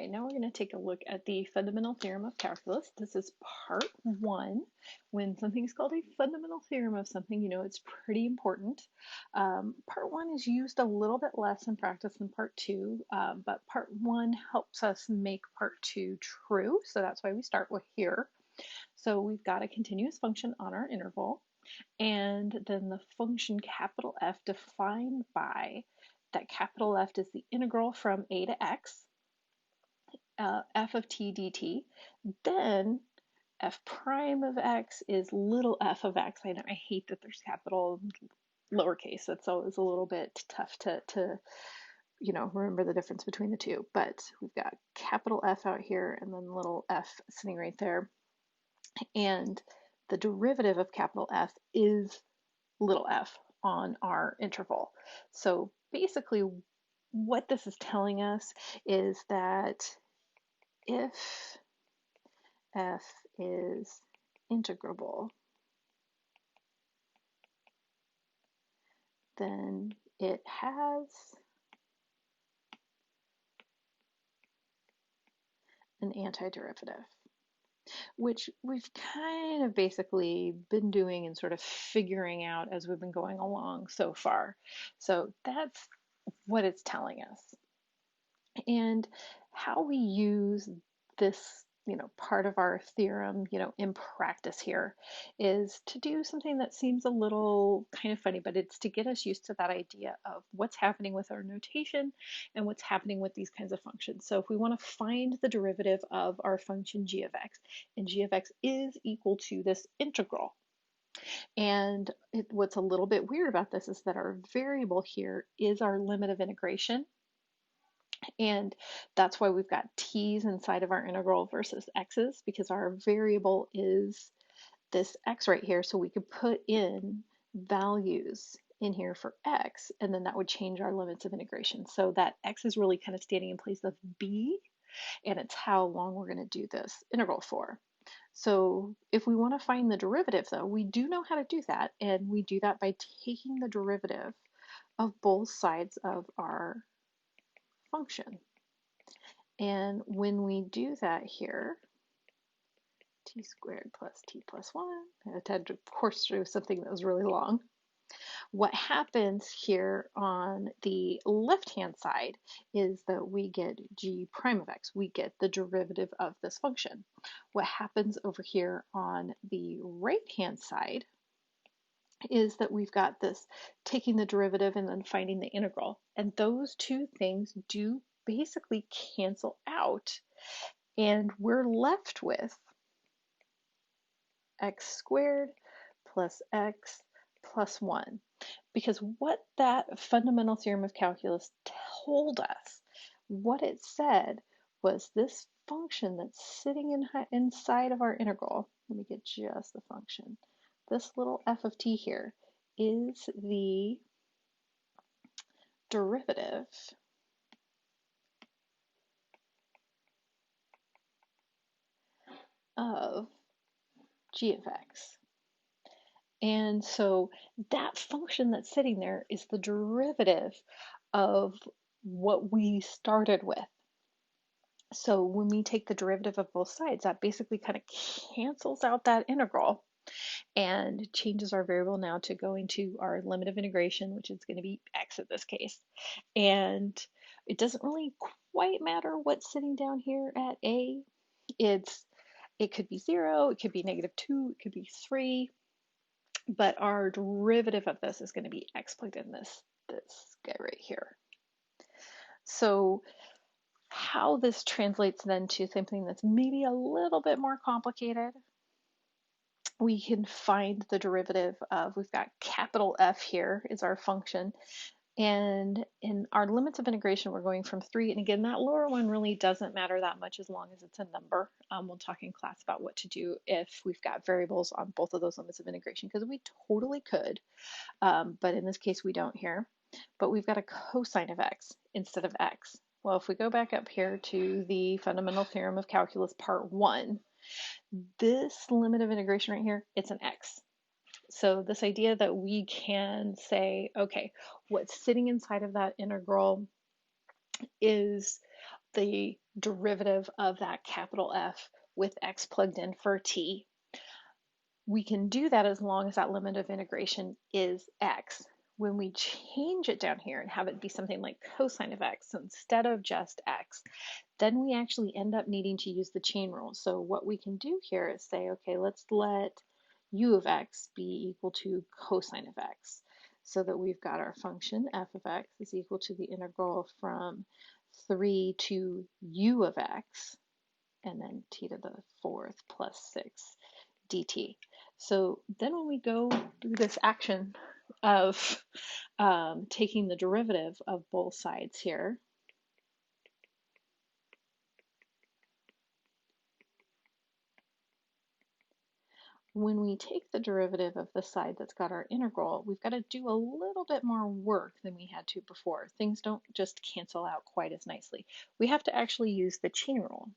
right, now we're going to take a look at the fundamental theorem of calculus. This is part one. When something's called a fundamental theorem of something, you know it's pretty important. Part one is used a little bit less in practice than part two, but part one helps us make part two true, so that's why we start with here. So we've got a continuous function on our interval, and then the function capital F defined by that capital F is the integral from a to x, f of t dt. Then f prime of x is little f of x. I know I hate that there's capital lowercase. That's always a little bit tough to remember the difference between the two. But we've got capital F out here and then little f sitting right there. And the derivative of capital F is little f on our interval. So basically what this is telling us is that if f is integrable, then it has an antiderivative, which we've kind of basically been doing and sort of figuring out as we've been going along so far. So that's what it's telling us. And how we use this, part of our theorem, in practice here is to do something that seems a little kind of funny, but it's to get us used to that idea of what's happening with our notation and what's happening with these kinds of functions. So if we want to find the derivative of our function g of x, and g of x is equal to this integral. And what's a little bit weird about this is that our variable here is our limit of integration. And that's why we've got t's inside of our integral versus x's, because our variable is this x right here. So we could put in values in here for x, and then that would change our limits of integration. So that x is really kind of standing in place of b, and it's how long we're going to do this integral for. So if we want to find the derivative, though, we do know how to do that, and we do that by taking the derivative of both sides of our function. And when we do that here, t squared plus t plus 1, I had to course through something that was really long. What happens here on the left-hand side is that we get g prime of x. We get the derivative of this function. What happens over here on the right-hand side is that we've got this taking the derivative and then finding the integral. And those two things do basically cancel out, and we're left with x squared plus x plus 1. Because what that fundamental theorem of calculus told us, what it said was this function that's sitting inside of our integral, let me get just the function, this little f of t here is the derivative of g of x. And so that function that's sitting there is the derivative of what we started with. So when we take the derivative of both sides, that basically kind of cancels out that integral and changes our variable now to going to our limit of integration, which is going to be x in this case. And it doesn't really quite matter what's sitting down here at a. It could be 0, it could be -2, it could be 3, but our derivative of this is going to be x plugged in this guy right here. So how this translates then to something that's maybe a little bit more complicated, we can find the derivative of, we've got capital F here is our function, and in our limits of integration we're going from 3, and again that lower one really doesn't matter that much as long as it's a number. We'll talk in class about what to do if we've got variables on both of those limits of integration, because we totally could, but in this case we don't here. But we've got a cosine of x instead of x. Well, if we go back up here to the fundamental theorem of calculus part 1, this limit of integration right here, it's an x. So this idea that we can say, okay, what's sitting inside of that integral is the derivative of that capital F with x plugged in for t. We can do that as long as that limit of integration is x. When we change it down here and have it be something like cosine of x instead of just x, then we actually end up needing to use the chain rule. So what we can do here is say, okay, let's let u of x be equal to cosine of x, so that we've got our function f of x is equal to the integral from 3 to u of x, and then t to the fourth plus 6 dt. So then when we go through this action of taking the derivative of both sides here, when we take the derivative of the side that's got our integral, we've got to do a little bit more work than we had to before. Things don't just cancel out quite as nicely. We have to actually use the chain rule,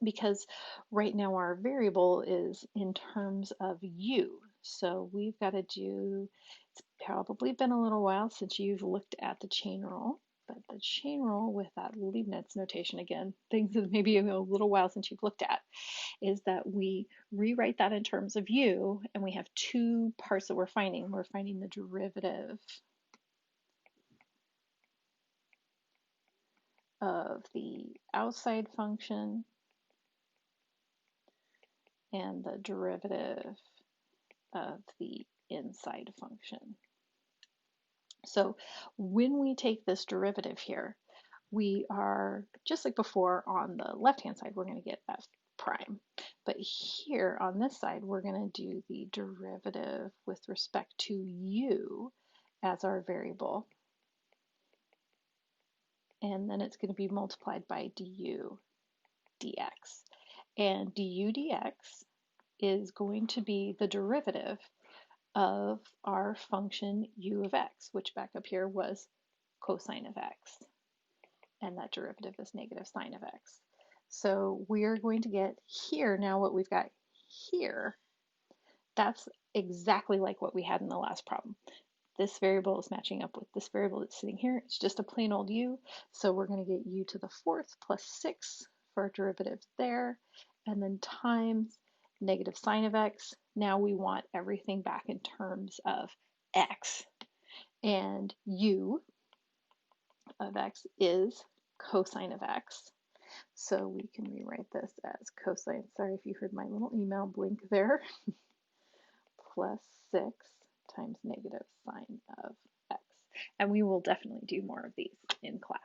because right now our variable is in terms of u. So we've got to do, it's probably been a little while since you've looked at the chain rule, but the chain rule with that Leibniz notation, again, things that maybe a little while since you've looked at, is that we rewrite that in terms of u, and we have two parts that we're finding. We're finding the derivative of the outside function and the derivative of the inside function. So when we take this derivative here, we are, just like before on the left-hand side, we're going to get f prime. But here on this side, we're going to do the derivative with respect to u as our variable. And then it's going to be multiplied by du dx. And du dx is going to be the derivative of our function u of x, which back up here was cosine of x. And that derivative is negative sine of x. So we're going to get here, now what we've got here, that's exactly like what we had in the last problem. This variable is matching up with this variable that's sitting here. It's just a plain old u. So we're going to get u to the fourth plus 6 for our derivative there, and then times negative sine of x. Now we want everything back in terms of x. And u of x is cosine of x. So we can rewrite this as cosine, sorry if you heard my little email blink there, plus 6 times negative sine of x. And we will definitely do more of these in class.